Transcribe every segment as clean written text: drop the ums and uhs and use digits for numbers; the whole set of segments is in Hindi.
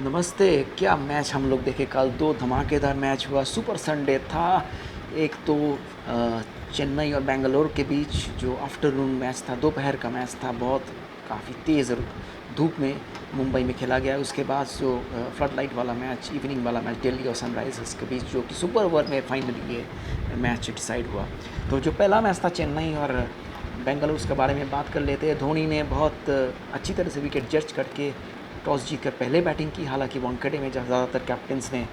नमस्ते। क्या मैच हम लोग देखे कल। दो धमाकेदार मैच हुआ, सुपर संडे था। एक तो चेन्नई और बेंगलोर के बीच जो आफ्टरनून मैच था, दोपहर का मैच था, बहुत काफ़ी तेज़ धूप में मुंबई में खेला गया। उसके बाद जो फ्लड लाइट वाला मैच, इवनिंग वाला मैच दिल्ली और सनराइजर्स के बीच, जो कि सुपर ओवर में फाइनली ये मैच डिसाइड हुआ। तो जो पहला मैच था चेन्नई और बेंगलुरु, उसके बारे में बात कर लेते हैं। धोनी ने बहुत अच्छी तरह से विकेट जज करके टॉस जीतकर पहले बैटिंग की। हालांकि वानखेड़े में ज़्यादातर कैप्टन्स ने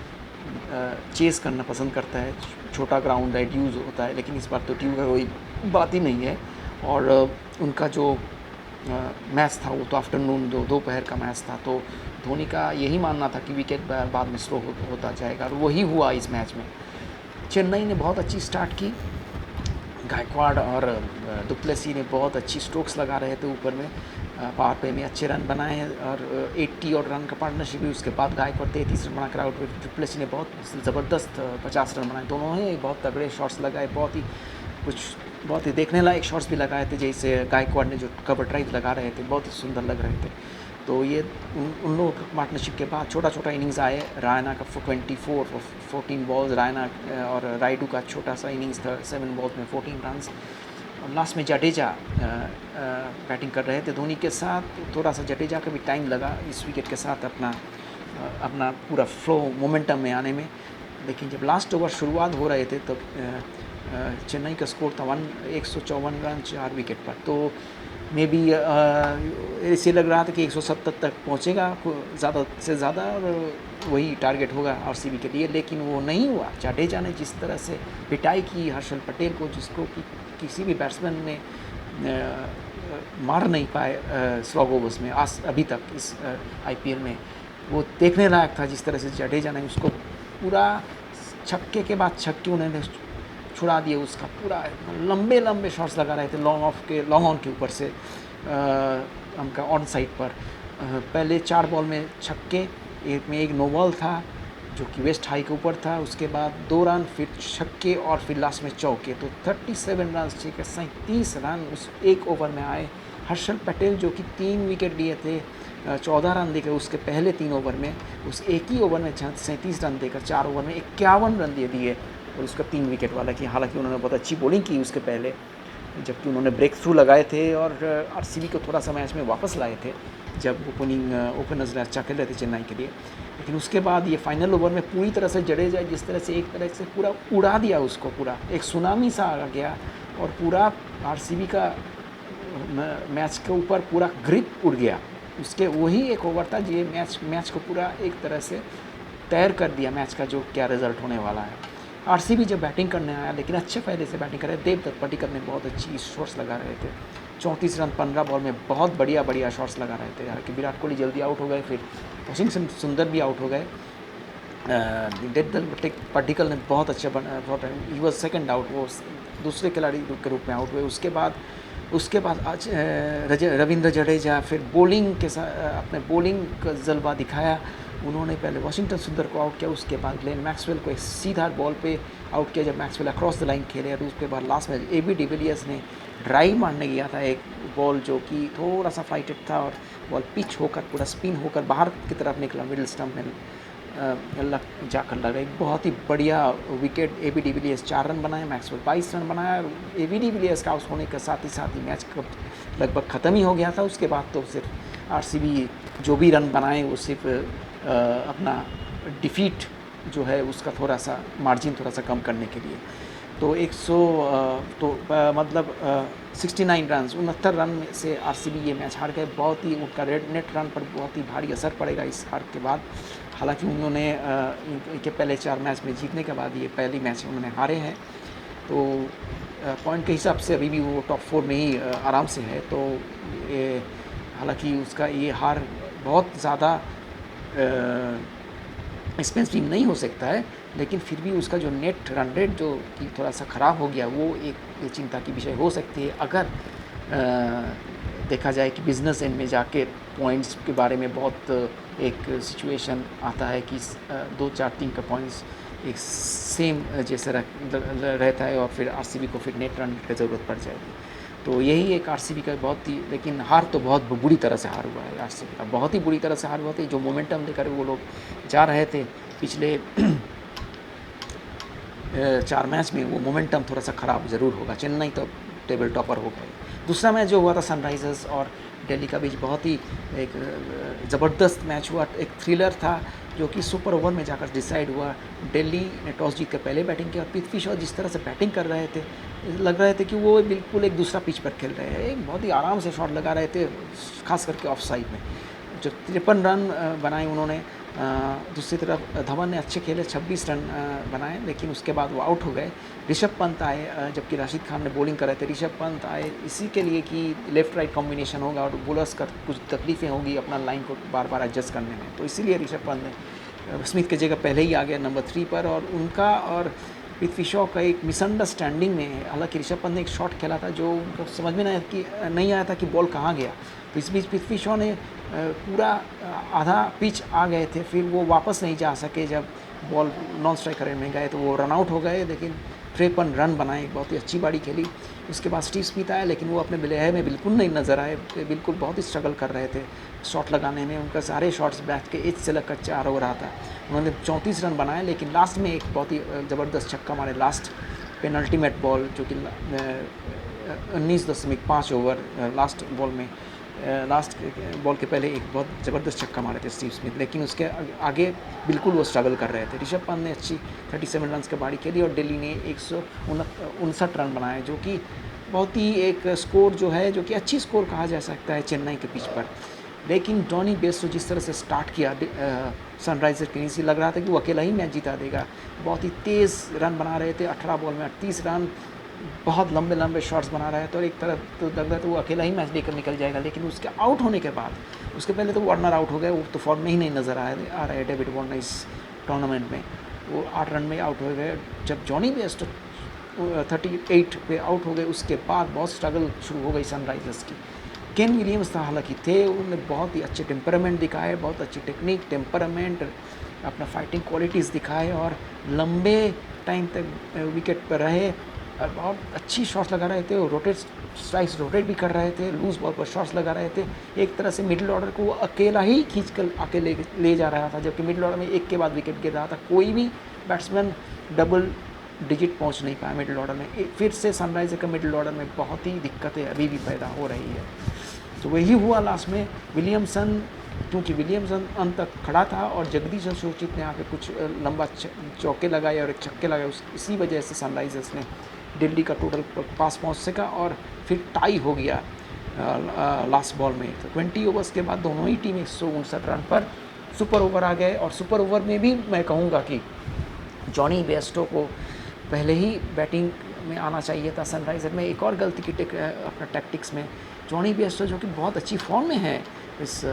चेस करना पसंद करता है, छोटा ग्राउंड है, ड्यूज होता है, लेकिन इस बार तो ड्यू का कोई बात ही नहीं है। और उनका जो मैच था वो तो आफ्टरनून दोपहर का मैच था, तो धोनी का यही मानना था कि विकेट बाद में स्लो होता जाएगा, और वही हुआ इस मैच में। चेन्नई ने बहुत अच्छी स्टार्ट की। गायकवाड़ और डुप्लेसी ने बहुत अच्छी स्ट्रोक्स लगा रहे थे ऊपर में, पावर पे में अच्छे रन बनाए और 80 और रन का पार्टनरशिप भी। उसके बाद गायकवाड़ 33 रन बनाकर आउट हुए। डुप्लेसी ने बहुत ज़बरदस्त 50 रन बनाए। दोनों ही बहुत तगड़े शॉट्स लगाए, बहुत ही देखने लायक शॉट्स भी लगाए थे। जैसे गायकवाड़ ने जो कवर ड्राइव लगा रहे थे, बहुत ही सुंदर लग रहे थे। तो ये उन लोगों के पार्टनरशिप के बाद छोटा छोटा इनिंग्स आए। रायना का 24 और 14 बॉल्स, रायना और रायडू का छोटा सा इनिंग्स था 7 बॉल्स में 14 रन। और लास्ट में जडेजा बैटिंग कर रहे थे धोनी के साथ। थोड़ा सा जडेजा का भी टाइम लगा इस विकेट के साथ अपना पूरा फ्लो मोमेंटम में आने में। लेकिन जब लास्ट ओवर शुरुआत हो रहे थे तब चेन्नई का स्कोर था 154 रन 4 विकेट पर। तो मे बी ऐसे लग रहा था कि 170 तक पहुंचेगा ज़्यादा से ज़्यादा, और वही टारगेट होगा आरसीबी के लिए, लेकिन वो नहीं हुआ। जडेजा ने जिस तरह से पिटाई की हर्षल पटेल को, जिसको कि किसी भी बैट्समैन ने मार नहीं पाए स्लॉग ओवर्स में आज अभी तक इस आईपीएल में, वो देखने लायक था। जिस तरह से जडेजा ने उसको पूरा छक्के के बाद छक्के उन्होंने छुड़ा दिए, उसका पूरा लंबे लंबे शॉट्स लगा रहे थे लॉन्ग ऑन के ऊपर से उनका ऑन साइड पर। पहले 4 बॉल में छक्के, एक में एक नो बॉल था जो कि वेस्ट हाई के ऊपर था। उसके बाद 2 रन, फिर छक्के और फिर लास्ट में चौके। तो 37 रन, ठीक है, 37 रन उस एक ओवर में आए। हर्षल पटेल जो कि 3 विकेट लिए थे, 14 रन देकर उसके पहले 3 ओवर में, उस एक ही ओवर में 37 रन देकर 4 ओवर में 51 रन दे दिए, और उसका 3 विकेट वाला कि हालांकि उन्होंने बहुत अच्छी बॉलिंग की उसके पहले, जबकि उन्होंने ब्रेक थ्रू लगाए थे और आरसीबी को थोड़ा सा मैच में वापस लाए थे जब ओपनर्स ने अच्छा खेल रहे थे चेन्नई के लिए। लेकिन उसके बाद ये फाइनल ओवर में पूरी तरह से जडेजा जिस तरह से एक तरह से पूरा उड़ा दिया उसको, पूरा एक सुनामी सा आ गया और पूरा आरसीबी का मैच के ऊपर पूरा ग्रिप उड़ गया। उसके वही एक ओवर था ये मैच को पूरा एक तरह से तैयार कर दिया, मैच का जो क्या रिजल्ट होने वाला है। आरसीबी जब बैटिंग करने आया, लेकिन अच्छे पहले से बैटिंग कर रहे। देवदत्त पट्टिकल ने बहुत अच्छी शॉट्स लगा रहे थे, 34 रन 15 बॉल में बहुत बढ़िया शॉट्स लगा रहे थे। हालांकि विराट कोहली जल्दी आउट हो गए, फिर वॉशिंगटन सुंदर भी आउट हो गए। देवदत्त पट्टिकल ने बहुत अच्छा ही वॉज सेकंड आउट, वो दूसरे खिलाड़ी के रूप में आउट हुए। उसके बाद आज रविंद्र जडेजा फिर बॉलिंग के साथ अपने बॉलिंग का जलवा दिखाया। उन्होंने पहले वॉशिंगटन सुंदर को आउट किया, उसके बाद ग्लेन मैक्सवेल को एक सीधा बॉल पे आउट किया जब मैक्सवेल अक्रॉस द लाइन खेले। और उसके बाद लास्ट में एबी डिविलियर्स ने ड्राइव मारने गया था एक बॉल जो कि थोड़ा सा फ्लाइटेड था, और बॉल पिच होकर पूरा स्पिन होकर बाहर की तरफ निकला, मिडिल स्टंप में जाकर लगा। एक बहुत ही बढ़िया विकेट। एबी डिविलियर्स 4 रन बनाए, मैक्सवेल 22 रन बनाया। एबी डिविलियर्स का आउट होने के साथ ही मैच लगभग ख़त्म ही हो गया था। उसके बाद तो सिर्फ आरसीबी जो भी रन बनाए वो सिर्फ अपना डिफीट जो है उसका थोड़ा सा मार्जिन थोड़ा सा कम करने के लिए। तो 69 रन 69 रन में से आरसीबी ये मैच हार गए। बहुत ही उनका नेट रन पर बहुत ही भारी असर पड़ेगा इस हार के बाद। हालांकि उन्होंने इनके पहले 4 मैच में जीतने के बाद ये पहली मैच उन्होंने हारे हैं। तो पॉइंट के हिसाब से अभी भी वो टॉप 4 में ही आराम से है। तो हालांकि उसका ये हार बहुत ज़्यादा एक्सपेंसिव नहीं हो सकता है, लेकिन फिर भी उसका जो नेट रन रेट जो कि थोड़ा सा ख़राब हो गया, वो एक चिंता की विषय हो सकती है। अगर देखा जाए कि बिज़नेस एंड में जाके पॉइंट्स के बारे में बहुत एक सिचुएशन आता है कि 2-4 टीम का पॉइंट्स एक सेम जैसे रहता है, और फिर आरसीबी को फिर नेट रन की ज़रूरत पड़ जाएगी। तो यही एक आरसीबी का बहुत ही, लेकिन हार तो बहुत बुरी तरह से हार हुआ है आरसीबी का, बहुत ही बुरी तरह से हार हुआ था। जो मोमेंटम लेकर वो लोग जा रहे थे पिछले 4 मैच में, वो मोमेंटम थोड़ा सा ख़राब ज़रूर होगा। चेन्नई तो टेबल टॉपर हो गए। दूसरा मैच जो हुआ था सनराइज़र्स और दिल्ली का बीच, बहुत ही एक ज़बरदस्त मैच हुआ, एक थ्रिलर था जो कि सुपर ओवर में जाकर डिसाइड हुआ। दिल्ली ने टॉस जीत कर पहले बैटिंग की और पृथ्वी शॉ जिस तरह से बैटिंग कर रहे थे, लग रहे थे कि वो बिल्कुल एक दूसरा पिच पर खेल रहे हैं, एक बहुत ही आराम से शॉट लगा रहे थे, खास करके ऑफ साइड में। जो 53 रन बनाए उन्होंने। दूसरी तरफ धवन ने अच्छे खेले, 26 रन बनाए, लेकिन उसके बाद वो आउट हो गए। ऋषभ पंत आए, जबकि राशिद खान ने बॉलिंग कर रहे थे। ऋषभ पंत आए इसी के लिए कि लेफ़्ट राइट कॉम्बिनेशन होगा और बॉलर्स का कुछ तकलीफ़ें होगी अपना लाइन को बार बार एडजस्ट करने में, तो इसीलिए ऋषभ पंत ने स्मिथ की जगह पहले ही आ गया नंबर 3 पर। और उनका और पृथ्वी शॉ का एक मिसअंडरस्टैंडिंग में, हालांकि ऋषभ पंत ने एक शॉट खेला था जो उनको समझ में नहीं आया था कि बॉल कहाँ गया। तो इस बीच पृथ्वी शॉ ने पूरा आधा पिच आ गए थे, फिर वो वापस नहीं जा सके। जब बॉल नॉन स्ट्राइकर में गए तो वो रन आउट हो गए, लेकिन 53 रन बनाए, बहुत ही अच्छी बारी खेली। उसके बाद स्टीव स्मिथ आया, लेकिन वो अपने बिलेह में बिल्कुल नहीं नज़र आए, बिल्कुल बहुत ही स्ट्रगल कर रहे थे शॉट लगाने में। उनका सारे शॉट्स बैट के एज से लगकर 4 हो रहा था। उन्होंने 34 रन बनाए, लेकिन लास्ट में एक बहुत ही ज़बरदस्त छक्का मारे, लास्ट पेनल्टीमेट बॉल, जो कि 19.5 ओवर लास्ट बॉल में, लास्ट बॉल के पहले एक बहुत ज़बरदस्त छक्का मारे थे स्टीव स्मिथ, लेकिन उसके आगे बिल्कुल वो स्ट्रगल कर रहे थे। ऋषभ पंत ने अच्छी 37 रन की बारी खेली और दिल्ली ने 159 रन बनाए, जो कि बहुत ही एक स्कोर जो है, जो कि अच्छी स्कोर कहा जा सकता है चेन्नई के पिच पर। लेकिन जॉनी बेस्टो जिस तरह से स्टार्ट किया सनराइज़र के नीचे, लग रहा था कि वो अकेला ही मैच जिता देगा। बहुत ही तेज़ रन बना रहे थे, 18 बॉल में 38 रन, बहुत लंबे लंबे शॉट्स बना रहे थे और एक तरफ तो लग रहा था वो अकेला ही मैच लेकर निकल जाएगा। लेकिन उसके आउट होने के बाद, उसके पहले तो वार्नर आउट हो गए, वो तो फॉर्म में ही नहीं नज़र आ रहे हैं डेविड वार्नर इस टूर्नामेंट में, वो 8 रन में आउट हो गए। जब जॉनी बेस्टो 38 पे आउट हो गए, उसके बाद बहुत स्ट्रगल शुरू हो गई सनराइजर्स की। केन विलियम्स था, हालांकि थे, उन्होंने बहुत ही अच्छे टेम्परामेंट दिखाए, बहुत अच्छी टेक्निक, टेम्परामेंट, अपना फाइटिंग क्वालिटीज़ दिखाए और लंबे टाइम तक विकेट पर रहे और बहुत अच्छी शॉट्स लगा रहे थे। और स्ट्राइक्स रोटेट भी कर रहे थे, लूज बॉल पर शॉट्स लगा रहे थे। एक तरह से मिडिल ऑर्डर को वो अकेला ही खींच कर आके ले जा रहा था, जबकि मिडिल ऑर्डर में एक के बाद विकेट गिर रहा था, कोई भी बैट्समैन डबल डिजिट पहुंच नहीं पाया मिडिल ऑर्डर में। फिर से सनराइजर का मिडिल ऑर्डर में बहुत ही दिक्कतें अभी भी पैदा हो रही है। तो वही हुआ लास्ट में। विलियमसन, क्योंकि विलियमसन अंत तक खड़ा था और जगदीश अशोचित ने आके कुछ लंबा चौके लगाए और एक छक्के लगाए, इसी वजह से सनराइजर्स ने दिल्ली का टोटल पास पहुंच सका और फिर टाई हो गया लास्ट बॉल में। तो 20 ओवर्स के बाद दोनों ही टीम 159 रन पर सुपर ओवर आ गए। और सुपर ओवर में भी मैं कहूँगा कि जॉनी बेस्टो को पहले ही बैटिंग में आना चाहिए था। सनराइज़र में एक और गलती की अपना टैक्टिक्स में, जॉनी बेस्टो जो कि बहुत अच्छी फॉर्म में है इस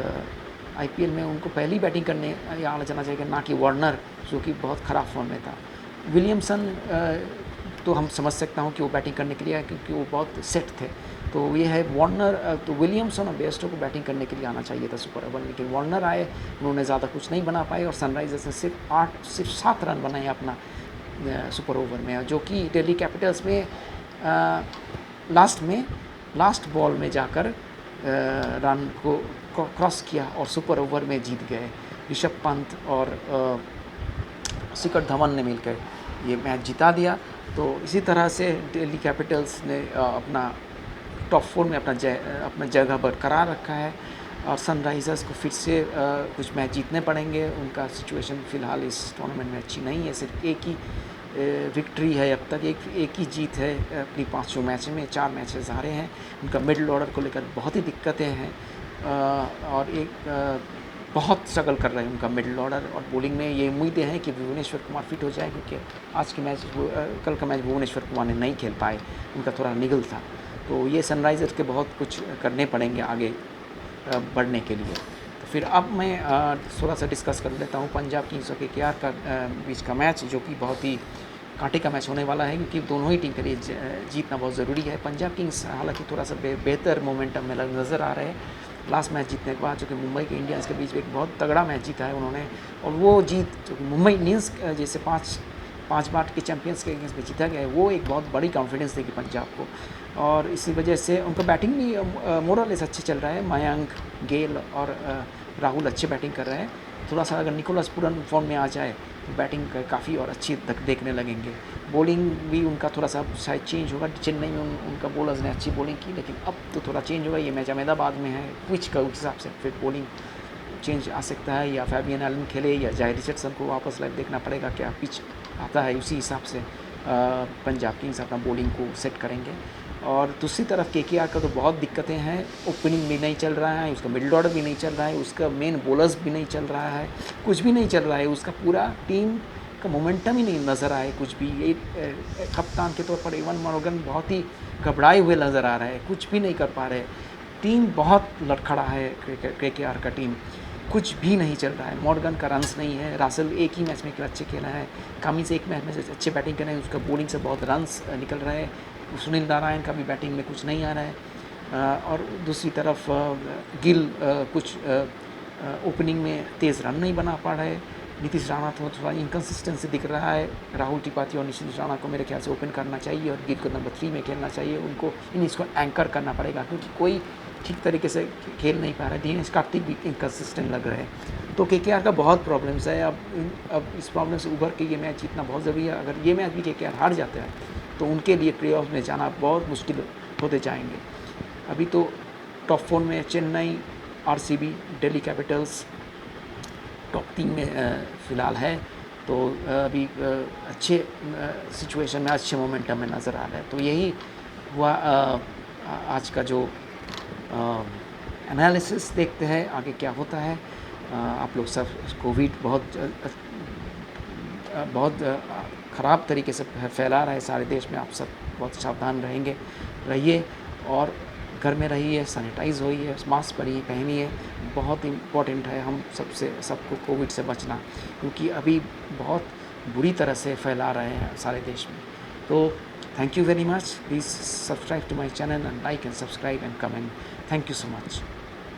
आईपीएल में, उनको पहली बैटिंग करने आना जाना चाहिए, ना कि वार्नर जो कि बहुत ख़राब फॉर्म में था। विलियमसन तो हम समझ सकता हूँ कि वो बैटिंग करने के लिए आए, क्योंकि वो बहुत सेट थे। तो ये है वार्नर, तो विलियमसन और बेस्टो को बैटिंग करने के लिए आना चाहिए था सुपर ओवर में, लेकिन वार्नर आए, उन्होंने ज़्यादा कुछ नहीं बना पाए और सनराइजर्स ने सिर्फ 7 रन बनाए अपना सुपर ओवर में, जो कि दिल्ली कैपिटल्स में लास्ट बॉल में जाकर रन को क्रॉस किया और सुपर ओवर में जीत गए। ऋषभ पंत और शिखर धवन ने मिलकर ये मैच जिता दिया। तो इसी तरह से दिल्ली कैपिटल्स ने अपना टॉप 4 में अपना जगह बरकरार रखा है और सनराइज़र्स को फिर से कुछ मैच जीतने पड़ेंगे। उनका सिचुएशन फ़िलहाल इस टूर्नामेंट में अच्छी नहीं है, सिर्फ एक ही विक्ट्री है अब तक, एक ही जीत है अपनी 5 मैच में, 4 मैचेस हारे हैं। उनका मिडिल ऑर्डर को लेकर बहुत ही दिक्कतें हैं और बहुत स्ट्रगल कर रहे हैं उनका मिडिल ऑर्डर। और बॉलिंग में ये उम्मीदें हैं कि भुवनेश्वर कुमार फिट हो जाए, क्योंकि कल का मैच भुवनेश्वर कुमार ने नहीं खेल पाए, उनका थोड़ा निगल था। तो ये सनराइज़र्स के बहुत कुछ करने पड़ेंगे आगे बढ़ने के लिए। तो फिर अब मैं थोड़ा सा डिस्कस कर लेता हूँ पंजाब किंग्स और केकेआर का बीच का मैच, जो कि बहुत ही कांटे का मैच होने वाला है, क्योंकि दोनों ही टीम के लिए जीतना बहुत ज़रूरी है। पंजाब किंग्स हालांकि थोड़ा सा बेहतर मोमेंटम में नज़र आ रहे हैं लास्ट मैच जीतने के बाद, जो कि मुंबई के इंडियंस के बीच एक बहुत तगड़ा मैच जीता है उन्होंने। और वो जीत जो कि मुंबई इंडियंस जैसे 5 5 बार के चैंपियंस के अगेंस्ट में जीता गया है, वो एक बहुत बड़ी कॉन्फिडेंस देगी पंजाब को। और इसी वजह से उनका बैटिंग भी मोरलेस अच्छे चल रहा है। मयंक, गेल और राहुल अच्छे बैटिंग कर रहे हैं। थोड़ा सा अगर निकोलस पूरन फॉर्म में आ जाए तो बैटिंग काफ़ी और अच्छी देखने लगेंगे। बॉलिंग भी उनका थोड़ा सा शायद चेंज होगा। चेन्नई में उनका बॉलर्स ने अच्छी बॉलिंग की, लेकिन अब तो थोड़ा चेंज होगा। ये मैच अहमदाबाद में है, पिच का उस हिसाब से फिर बॉलिंग चेंज आ सकता है, या फैबियन एलन खेले या जाहिर रिचर्डसन को वापस लाइव देखना पड़ेगा क्या पिच आता है, उसी हिसाब से पंजाब किंग्स अपना बॉलिंग को सेट करेंगे। और दूसरी तरफ केकेआर का तो बहुत दिक्कतें हैं। ओपनिंग भी नहीं चल रहा है, उसका मिडिल ऑर्डर भी नहीं चल रहा है, उसका मेन बॉलर्स भी नहीं चल रहा है, कुछ भी नहीं चल रहा है। उसका पूरा टीम का मोमेंटम ही नहीं नज़र आए कुछ भी। एक कप्तान के तौर पर एवन मॉर्गन बहुत ही घबराए हुए नज़र आ रहे हैं, कुछ भी नहीं कर पा रहे। टीम बहुत लड़खड़ा है, केकेआर का टीम कुछ भी नहीं चल रहा है। मॉर्गन का रन्स नहीं है, रासेल एक ही मैच में अच्छे खेला है, कामिंस एक मैच में अच्छे बैटिंग कर रहे हैं, उसका बॉलिंग से बहुत रन्स निकल रहे हैं। सुनील नारायण का भी बैटिंग में कुछ नहीं आ रहा है। और दूसरी तरफ गिल कुछ ओपनिंग में तेज़ रन नहीं बना पा रहे। नीतीश राणा थोड़ा इनकन्सिस्टेंसी दिख रहा है। राहुल त्रिपाठी और नीतीश राणा को मेरे ख्याल से ओपन करना चाहिए और गिल को नंबर 3 में खेलना चाहिए। उनको इसको एंकर करना पड़ेगा, क्योंकि कोई ठीक तरीके से खेल नहीं पा रहा है। दिनेश कार्तिक भी इनकन्सिस्टेंट लग रहे हैं। तो केकेआर का बहुत प्रॉब्लम्स है। अब इस प्रॉब्लम से उभर के ये मैच जीतना बहुत ज़रूरी है। अगर ये मैच भी केकेआर हार जाता है तो उनके लिए प्लेऑफ में जाना बहुत मुश्किल होते जाएंगे। अभी तो टॉप 4 में Chennai, RCB, Delhi Capitals top 3 में फ़िलहाल है। तो अभी अच्छे सिचुएशन में, अच्छे मोमेंटम में नज़र आ रहा है। तो यही हुआ आज का जो एनालिसिस। देखते हैं आगे क्या होता है। आप लोग सब कोविड बहुत ख़राब तरीके से फैला रहा है सारे देश में। आप सब बहुत सावधान रहिए और घर में रहिए, सैनिटाइज़ होइए, मास्क पहनिए। बहुत इम्पॉर्टेंट है हम सबको कोविड से बचना, क्योंकि अभी बहुत बुरी तरह से फैला रहे हैं सारे देश में। तो thank you very much. Please subscribe to my channel and like and subscribe and comment. Thank you so much.